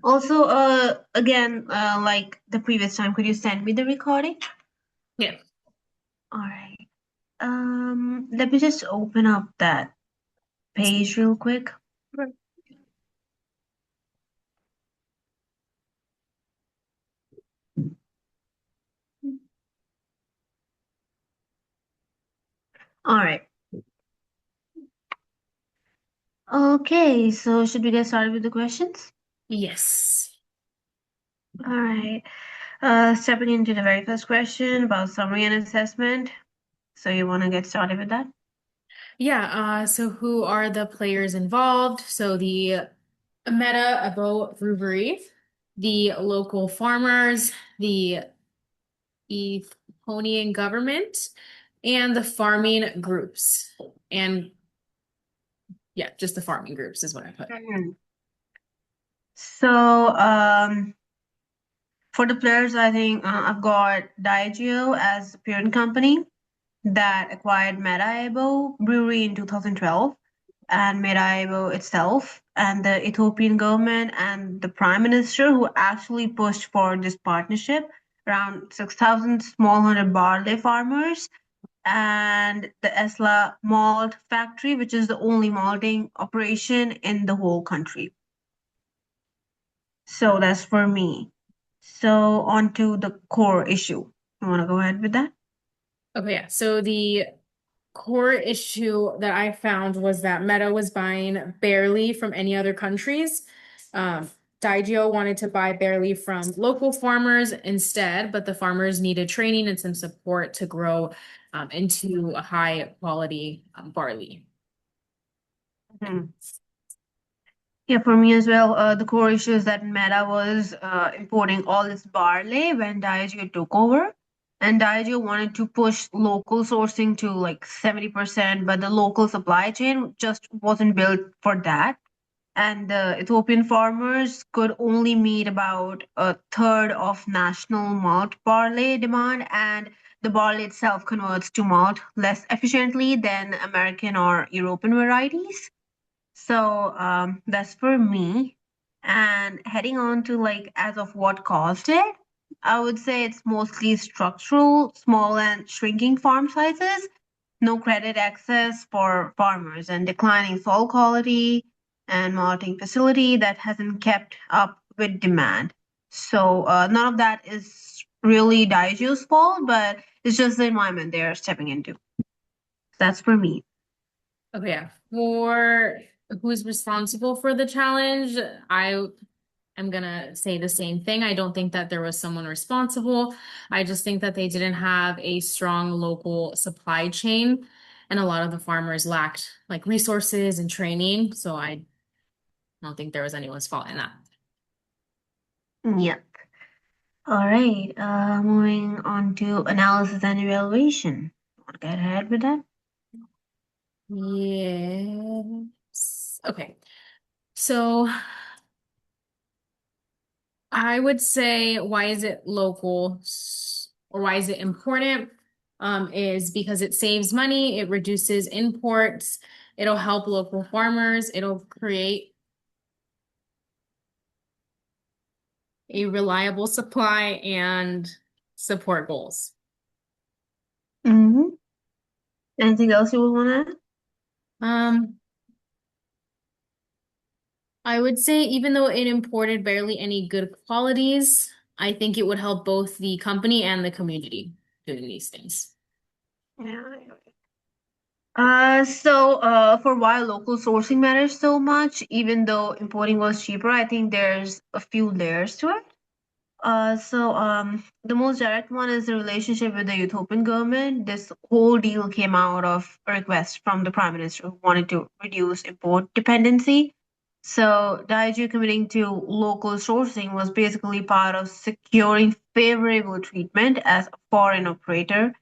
Also, again, like the previous time, could you send me the recording? Yeah. All right. Let me just open up that page real quick. Right. All right. Okay, so should we get started with the questions? Yes. All right. Stepping into the very first question about summary and assessment. So you want to get started with that? Yeah. So who are the players involved? So the Meta Abo Brewery, the local farmers, the Ethiopian government, and the farming groups. And yeah, just the farming groups is what I put. Mhm. So, for the players, I think I've got Diageo as the parent company that acquired Maracaibo Brewery in 2012, and Maracaibo itself, and the Ethiopian government and the prime minister who actually pushed for this partnership, around 6,000 smallholder barley farmers, and the Esla malt factory, which is the only malting operation in the whole country. So that's for me. So on to the core issue. You want to go ahead with that? Okay, yeah. So the core issue that I found was that Meta was buying barley from any other countries. Um, Diageo wanted to buy barley from local farmers instead, but the farmers needed training and some support to grow into a high quality barley. Mhm. Yeah, for me as well, the core issue is that Meta was importing all this barley when Diageo took over. And Diageo wanted to push local sourcing to like 70%, but the local supply chain just wasn't built for that. And the Ethiopian farmers could only meet about a third of national malt barley demand, and the barley itself converts to malt less efficiently than American or European varieties. So that's for me. And heading on to like as of what caused it, I would say it's mostly structural, small and shrinking farm sizes, no credit access for farmers, and declining soil quality and malting facility that hasn't kept up with demand. So none of that is really Daiju's fault, but it's just the environment they're stepping into. That's for me. Okay, yeah. For who's responsible for the challenge, I am gonna say the same thing. I don't think that there was someone responsible. I just think that they didn't have a strong local supply chain, and a lot of the farmers lacked like resources and training. So I don't think there was anyone's fault in that. Yep. All right. Moving on to analysis and evaluation. Want to get ahead with that? Yes. Okay. So I would say why is it local or why is it important? Is because it saves money, it reduces imports, it'll help local farmers, it'll create a reliable supply and support goals. Mm-hmm. Anything else you would want to add? Um, I would say even though it imported barely any good qualities, I think it would help both the company and the community doing these things. Yeah. For why local sourcing matters so much, even though importing was cheaper, I think there's a few layers to it. The most direct one is the relationship with the Ethiopian government. This whole deal came out of a request from the prime minister who wanted to reduce import dependency. So, Daiichi committing to local sourcing was basically part of securing favorable treatment as a foreign operator.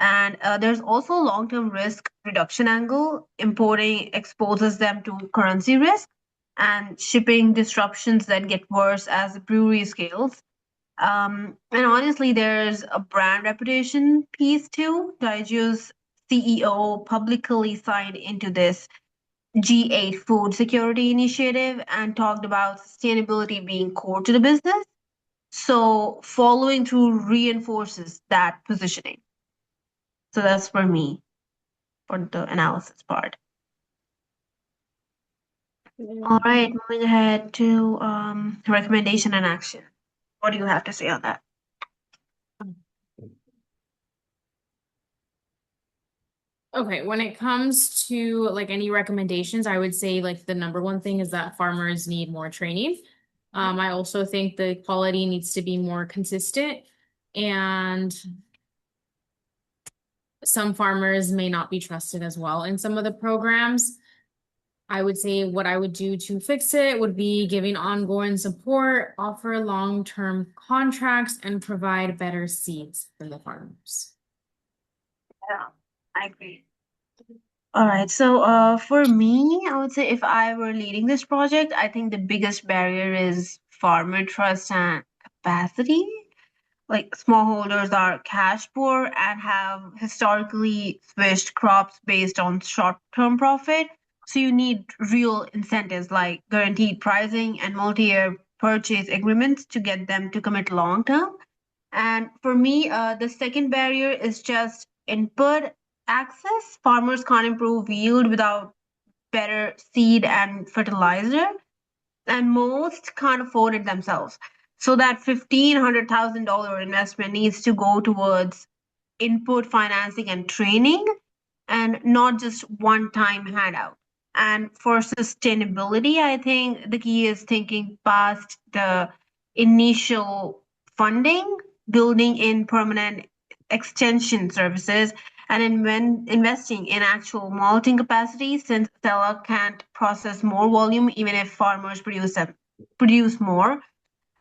And there's also long-term risk reduction angle. Importing exposes them to currency risk and shipping disruptions that get worse as the brewery scales. And honestly, there's a brand reputation piece too. Daiju's CEO publicly signed into this G8 food security initiative and talked about sustainability being core to the business. So following through reinforces that positioning. So that's for me for the analysis part. All right, moving ahead to recommendation and action. What do you have to say on that? Okay, when it comes to like any recommendations, I would say like the number one thing is that farmers need more training. I also think the quality needs to be more consistent, and some farmers may not be trusted as well in some of the programs. I would say what I would do to fix it would be giving ongoing support, offer long-term contracts, and provide better seeds for the farmers. Yeah, I agree. All right, so for me, I would say if I were leading this project, I think the biggest barrier is farmer trust and capacity. Like smallholders are cash poor and have historically switched crops based on short-term profit. So you need real incentives like guaranteed pricing and multi-year purchase agreements to get them to commit long term. And for me, the second barrier is just input access. Farmers can't improve yield without better seed and fertilizer, and most can't afford it themselves. So that $1,500,000 investment needs to go towards input financing and training, and not just one-time handout. And for sustainability, I think the key is thinking past the initial funding, building in permanent extension services, and investing in actual malting capacity since Stella can't process more volume even if farmers produce more,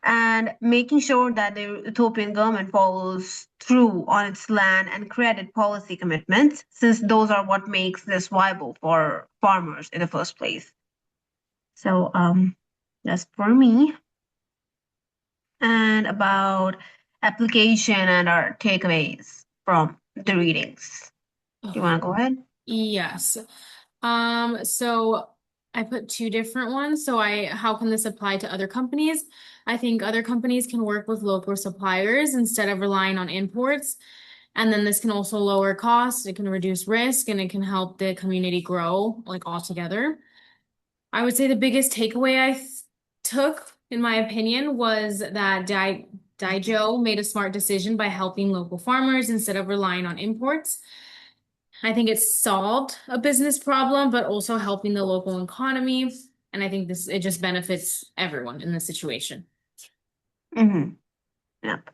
and making sure that the Ethiopian government follows through on its land and credit policy commitments, since those are what makes this viable for farmers in the first place. So that's for me. And about application and our takeaways from the readings. Do you want to go ahead? Yes. So I put two different ones. How can this apply to other companies? I think other companies can work with local suppliers instead of relying on imports. And then this can also lower costs, it can reduce risk, and it can help the community grow like all together. I would say the biggest takeaway took, in my opinion, was that Daijo made a smart decision by helping local farmers instead of relying on imports. I think it solved a business problem, but also helping the local economy. And I think it just benefits everyone in this situation. Mm-hmm. Yep.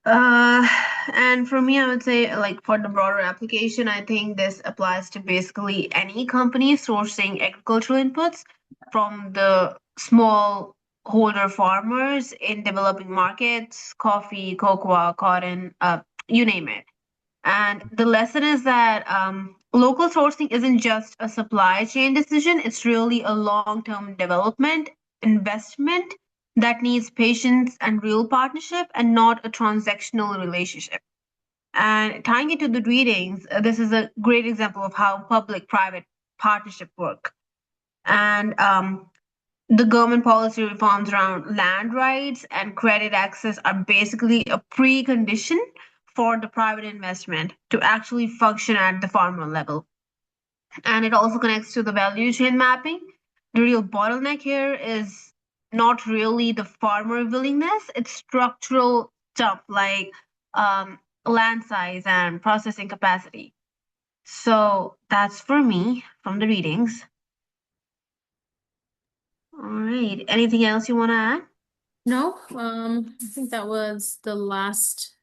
Uh, and for me, I would say, like, for the broader application, I think this applies to basically any company sourcing agricultural inputs from the small holder farmers in developing markets, coffee, cocoa, cotton, you name it. And the lesson is that local sourcing isn't just a supply chain decision, it's really a long-term development investment that needs patience and real partnership and not a transactional relationship. And tying it to the readings, this is a great example of how public-private partnership work. And the government policy reforms around land rights and credit access are basically a precondition for the private investment to actually function at the farmer level. And it also connects to the value chain mapping. The real bottleneck here is not really the farmer willingness, it's structural stuff like um, land size and processing capacity. So that's for me from the readings. All right. Anything else you want to add? No, I think that was the last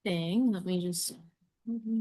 thing. Let me just.